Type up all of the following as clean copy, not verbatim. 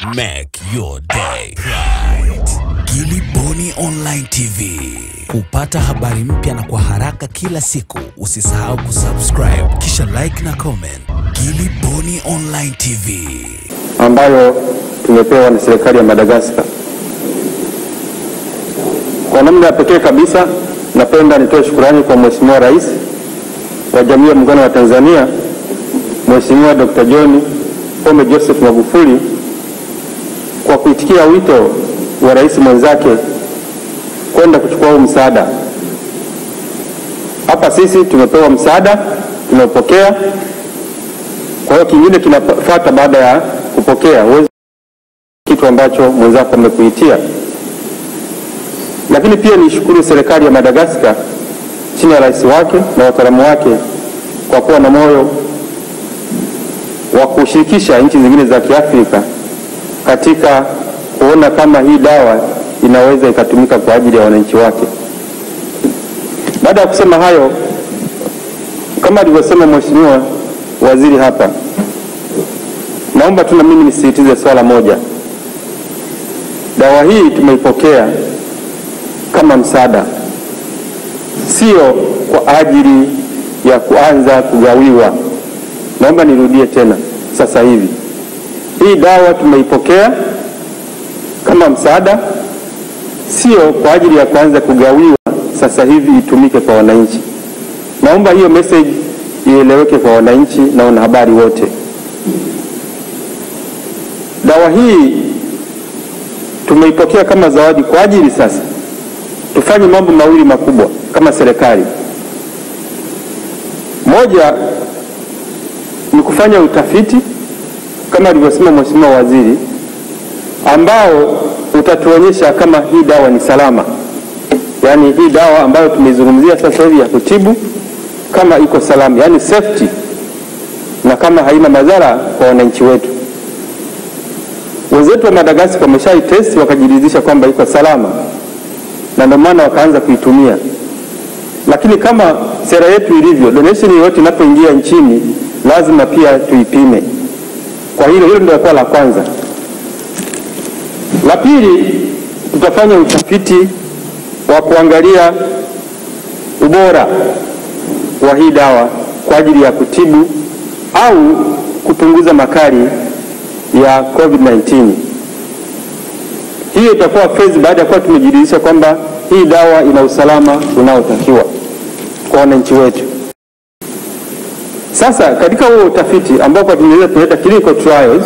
Make your day right. Gilly Bonny Online TV. Kupata habari mpya na kwa haraka kila siku, usisahau kusubscribe kisha like na comment. Gilly Bonny Online TV ambayo tumepewa na serikali ya Madagascar. Kwa namna ya pekee kabisa napenda nitoe shukrani kwa Mheshimiwa Rais wa Jamhuri ya Muungano wa Tanzania, Mheshimiwa Dr. John Pombe Joseph Magufuli, kwa kuitikia wito wa rais mwenzake kwenda kuchukua msaada. Hapa sisi tumepewa msaada, tumepokea. Kwa hiyo kingine kinafuata baada ya kupokea, uweze kitu ambacho mwenzako amekuitia. Lakini pia nishukuru serikali ya Madagascar chini ya rais wake na wataalamu wake kwa kuwa na moyo wa kushirikisha nchi zingine za Kiafrika katika kuona kama hii dawa inaweza ikatumika kwa ajili ya wananchi wake. Baada ya kusema hayo, kama alivyosema Mheshimiwa Waziri hapa, naomba tu na mimi nisisitize swala moja. Dawa hii tumeipokea kama msaada, sio kwa ajili ya kuanza kugawiwa. Naomba nirudie tena sasa hivi. Hii dawa tumeipokea kama msaada, sio kwa ajili ya kuanza kugawiwa sasa hivi itumike kwa wananchi. Naomba hiyo message ieleweke kwa wananchi na wanahabari wote. Dawa hii tumeipokea kama zawadi kwa ajili sasa tufanye mambo mawili makubwa kama serikali. Moja ni kufanya utafiti kama alivyosema Mheshimiwa Waziri, ambao utatuonyesha kama hii dawa ni salama. Yaani hii dawa ambayo tumeizungumzia sasa hivi ya kutibu kama iko salama, yani safety, na kama haina madhara kwa wananchi wetu. Wenzetu wa Madagascar wameshaitest wakajiridhisha kwamba iko salama, na ndio maana wakaanza kuitumia. Lakini kama sera yetu ilivyo, donation yote inapoingia nchini lazima pia tuipime. Kwa hilo ndio kwa la kwanza. La pili, tutafanya utafiti wa kuangalia ubora wa hii dawa kwa ajili ya kutibu au kupunguza makali ya COVID-19. Hiyo itakuwa phase baada ya kuwa tumejiridhisha kwamba hii dawa ina usalama unaotakiwa kwa wananchi wetu. Sasa katika huo utafiti ambapo tunaweza kuleta clinical trials,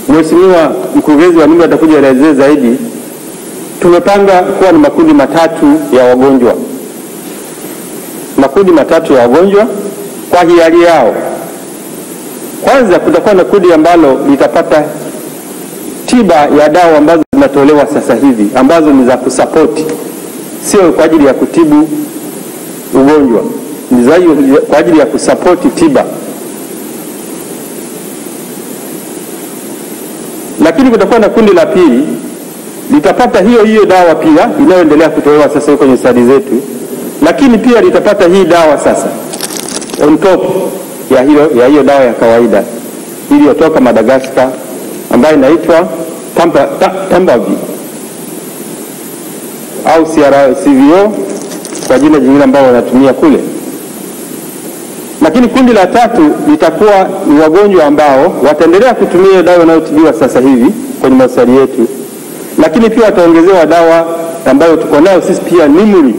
Mheshimiwa Mkurugenzi wa NIMR atakuja kuelezea zaidi. Tumepanga kuwa na makundi matatu ya wagonjwa. Makundi matatu ya wagonjwa kwa hiari yao. Kwanza kutakuwa na kundi ambalo litapata tiba ya dawa ambazo zinatolewa sasa hivi, ambazo ni za kusapoti, sio kwa ajili ya kutibu ugonjwa, ni kwa ajili ya kusapoti tiba. Lakini kutakuwa na kundi la pili litapata hiyo dawa pia inayoendelea kutolewa sasa hivi kwenye study zetu, lakini pia litapata hii dawa sasa on top ya hiyo dawa ya kawaida iliyotoka Madagascar ambayo inaitwa Tambavi au CVO kwa jina jingine ambao wanatumia kule. Lakini kundi la tatu litakuwa ni wagonjwa ambao wataendelea kutumia dawa inayotibiwa sasa hivi kwenye hospitali yetu, lakini pia wataongezewa dawa ambayo tuko nayo sisi pia NIMR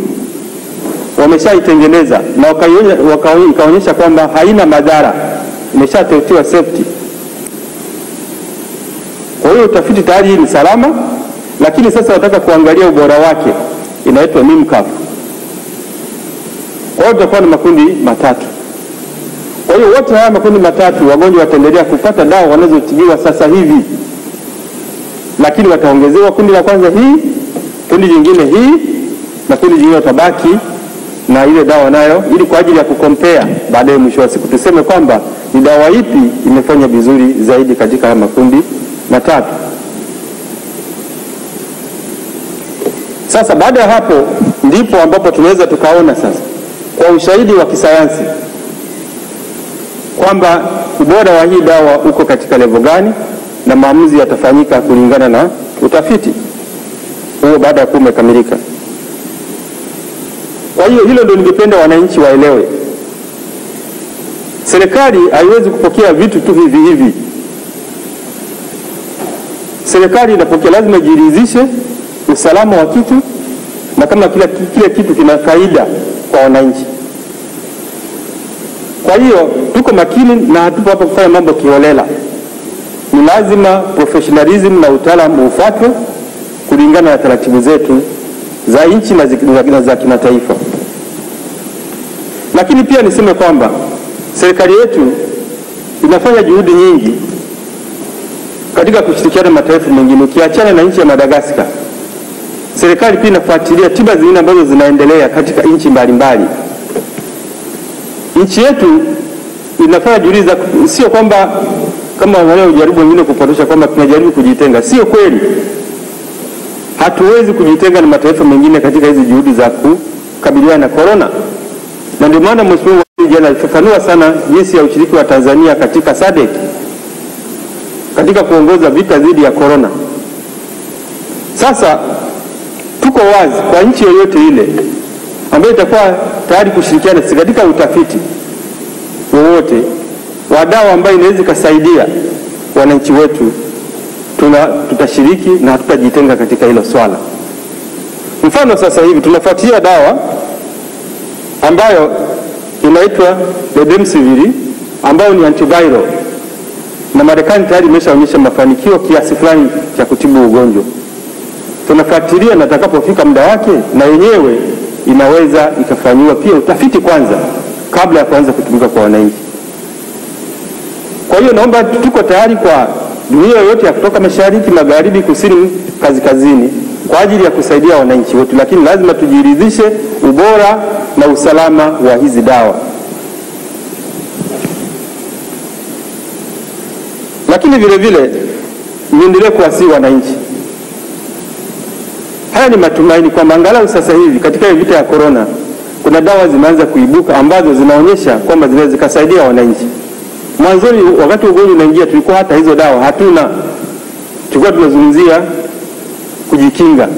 wameshaitengeneza na wakaonyesha kwamba haina madhara, imeshatestiwa safety. Kwa hiyo utafiti tayari ni salama, lakini sasa wataka kuangalia ubora wake, inaitwa NIMCAF. Kwa hiyo tutakuwa na makundi matatu. Kwa hiyo wote haya makundi matatu wagonjwa wataendelea kupata dawa wanazotibiwa sasa hivi, lakini wataongezewa kundi la kwanza hii, kundi jingine hii, na kundi jingine tabaki na ile dawa nayo, ili kwa ajili ya kukompea baadaye mwisho wa siku tuseme kwamba ni dawa ipi imefanya vizuri zaidi katika haya makundi matatu. Sasa baada ya hapo ndipo ambapo tunaweza tukaona sasa kwa ushahidi wa kisayansi kwamba ubora wa hii dawa uko katika level gani, na maamuzi yatafanyika kulingana na utafiti huo baada ya kuwa umekamilika. Kwa hiyo hilo ndio ningependa wananchi waelewe. Serikali haiwezi kupokea vitu tu hivi hivi. Serikali inapokea, lazima jiridhishe usalama wa kitu na kama kile kitu kina faida kwa wananchi. Kwa hiyo tuko makini na hatupo hapa kufanya mambo kiholela. Ni lazima professionalism na utaalamu ufuatwe kulingana na taratibu zetu za nchi na za kimataifa. Lakini pia niseme kwamba serikali yetu inafanya juhudi nyingi katika kushirikiana na mataifa mengine. Ukiachana na nchi ya Madagascar, serikali pia inafuatilia tiba zingine ambazo zinaendelea katika nchi mbalimbali. Nchi yetu inafanya juhudi za, sio kwamba kama wale ujaribu wengine kupotosha kwamba tunajaribu kujitenga. Sio kweli. Hatuwezi kujitenga na mataifa mengine katika hizi juhudi za kukabiliana na corona. Na ndio maana Mheshimiwa Waziri alifafanua sana jinsi ya ushiriki wa Tanzania katika SADC katika kuongoza vita dhidi ya corona. Sasa tuko wazi kwa nchi yoyote ile ambayo itakuwa tayari kushirikiana katika utafiti wowote wa dawa ambayo inaweza kusaidia wananchi wetu, tutashiriki na hatutajitenga katika hilo swala. Mfano, sasa hivi tunafuatilia dawa ambayo inaitwa Remdesivir ambayo ni antiviral, na Marekani tayari imeshaonyesha mafanikio kiasi fulani cha kutibu ugonjwa. Tunafuatilia na atakapofika muda wake na yenyewe inaweza ikafanywa pia utafiti kwanza kabla ya kuanza kutumika kwa wananchi. Kwa hiyo naomba tuko tayari kwa dunia yote ya kutoka mashariki, magharibi, kusini, kaskazini kwa ajili ya kusaidia wananchi wetu, lakini lazima tujiridhishe ubora na usalama wa hizi dawa. Lakini vile vile niendelee kuwasihi wananchi. Haya ni matumaini kwamba angalau sasa hivi katika vita ya corona kuna dawa zimeanza kuibuka ambazo zinaonyesha kwamba zinaweza kusaidia wananchi. Mwanzoni wakati ugonjwa unaingia tulikuwa hata hizo dawa hatuna. Tulikuwa tunazungumzia kujikinga.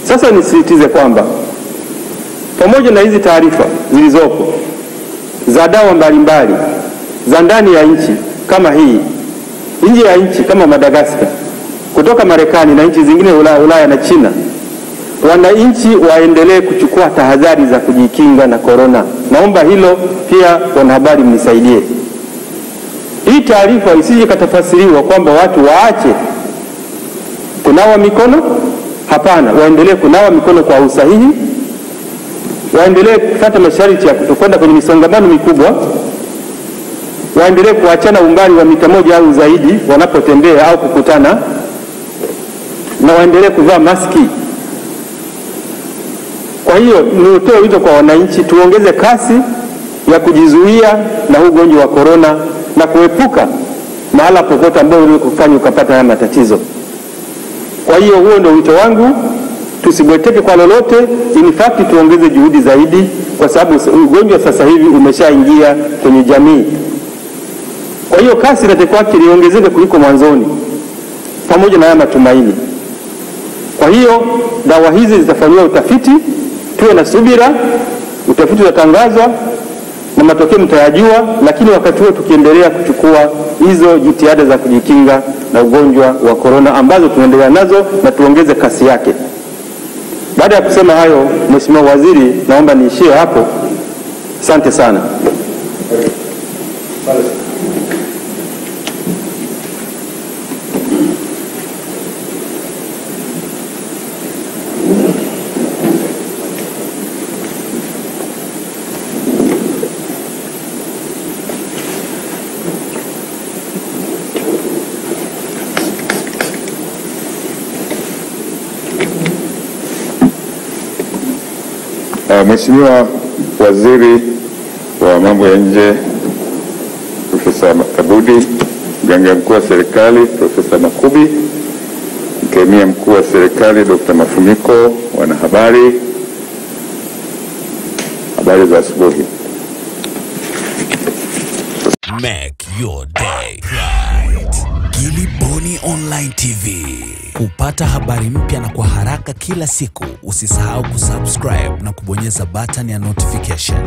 Sasa nisisitize kwamba pamoja na hizi taarifa zilizopo za dawa mbalimbali za ndani ya nchi kama hii, nje ya nchi kama Madagascar, kutoka Marekani na nchi zingine Ulaya na China, wananchi waendelee kuchukua tahadhari za kujikinga na corona. Naomba hilo pia wanahabari mnisaidie. Hii taarifa isije katafasiriwa kwamba watu waache kunawa mikono. Hapana, waendelee kunawa mikono kwa usahihi, waendelee kufuata masharti ya kutokwenda kwenye misongamano mikubwa, waendelee kuachana umbali wa mita 1 au zaidi wanapotembea au kukutana, na waendelee kuvaa maski. Kwa hiyo nitoe wito kwa wananchi tuongeze kasi ya kujizuia na ugonjwa wa corona na kuepuka mahala popote ambapo unakufanya ukapata haya matatizo. Kwa hiyo huo ndio wito wangu, tusibweteke kwa lolote, in fact tuongeze juhudi zaidi kwa sababu ugonjwa sasa hivi umeshaingia kwenye jamii. Kwa hiyo kasi inatakiwa iongezeke kuliko mwanzoni pamoja na haya matumaini. Kwa hiyo dawa hizi zitafanywa utafiti, tuwe na subira, utafiti utatangazwa na matokeo mtayajua, lakini wakati huo tukiendelea kuchukua hizo jitihada za kujikinga na ugonjwa wa corona ambazo tunaendelea nazo na tuongeze kasi yake. Baada ya kusema hayo, Mheshimiwa Waziri, naomba niishie hapo. Asante sana. Mheshimiwa Waziri wa Mambo ya Nje Profesa Kabudi, Mganga Mkuu wa Serikali Profesa Makubi, Mkemia Mkuu wa Serikali Dr. Mafumiko, wanahabari, habari za asubuhi. Make your day right. Gilly Bonny Online TV. Kupata habari mpya na kwa haraka kila siku, usisahau kusubscribe na kubonyeza button ya notification.